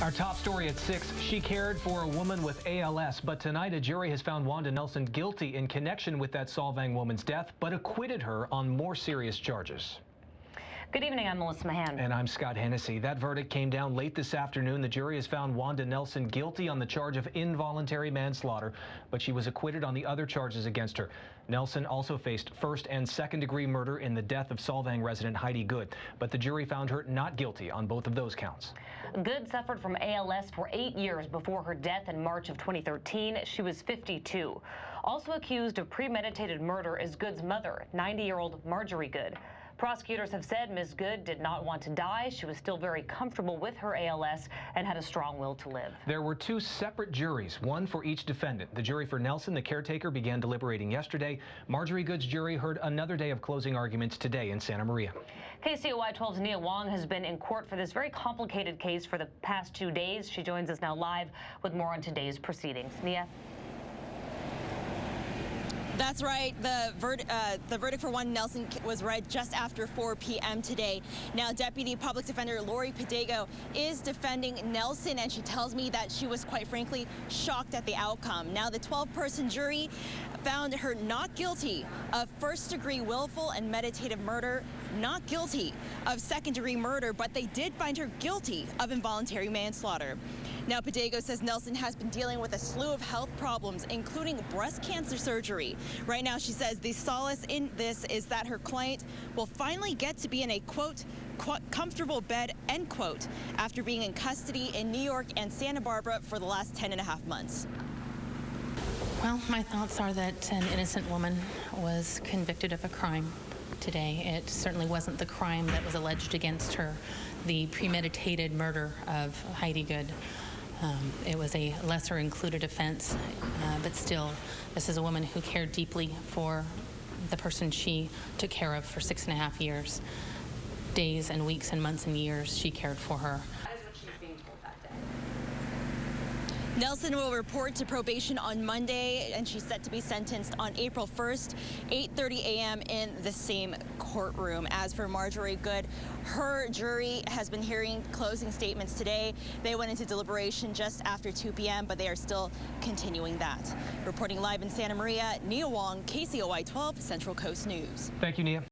Our top story at 6. She cared for a woman with ALS, but tonight a jury has found Wanda Nelson guilty in connection with that Solvang woman's death, but acquitted her on more serious charges. Good evening, I'm Melissa Mahan. And I'm Scott Hennessy. That verdict came down late this afternoon. The jury has found Wanda Nelson guilty on the charge of involuntary manslaughter, but she was acquitted on the other charges against her. Nelson also faced first and second degree murder in the death of Solvang resident Heidi Good, but the jury found her not guilty on both of those counts. Good suffered from ALS for 8 years before her death in March of 2013. She was 52. Also accused of premeditated murder is Good's mother, 90-year-old Marjorie Good. Prosecutors have said Ms. Good did not want to die. She was still very comfortable with her ALS and had a strong will to live. There were 2 separate juries, one for each defendant. The jury for Nelson, the caretaker, began deliberating yesterday. Marjorie Good's jury heard another day of closing arguments today in Santa Maria. KCOY 12's Nia Wong has been in court for this very complicated case for the past 2 days. She joins us now live with more on today's proceedings. Nia? That's right. The verdict for Wanda Nelson was read just after 4 p.m. today. Now, Deputy Public Defender Lori Padego is defending Nelson, and she tells me that she was, quite frankly, shocked at the outcome. Now, the 12-person jury found her not guilty of first-degree willful and meditative murder, not guilty of second-degree murder, but they did find her guilty of involuntary manslaughter. Now, Padego says Nelson has been dealing with a slew of health problems, including breast cancer surgery. Right now, she says the solace in this is that her client will finally get to be in a, quote, comfortable bed, end quote, after being in custody in New York and Santa Barbara for the last 10.5 months. Well, my thoughts are that an innocent woman was convicted of a crime today. It certainly wasn't the crime that was alleged against her, the premeditated murder of Heidi Good. It was a lesser included offense, but still, this is a woman who cared deeply for the person she took care of for 6.5 years. Days and weeks and months and years she cared for her. That is what she's being told that day. Nelson will report to probation on Monday, and she's set to be sentenced on April 1st, 8:30 a.m. in the same courtroom. As for Marjorie Good, her jury has been hearing closing statements today. They went into deliberation just after 2 p.m., but they are still continuing that. Reporting live in Santa Maria, Nia Wong, KCOY 12 Central Coast News. Thank you, Nia.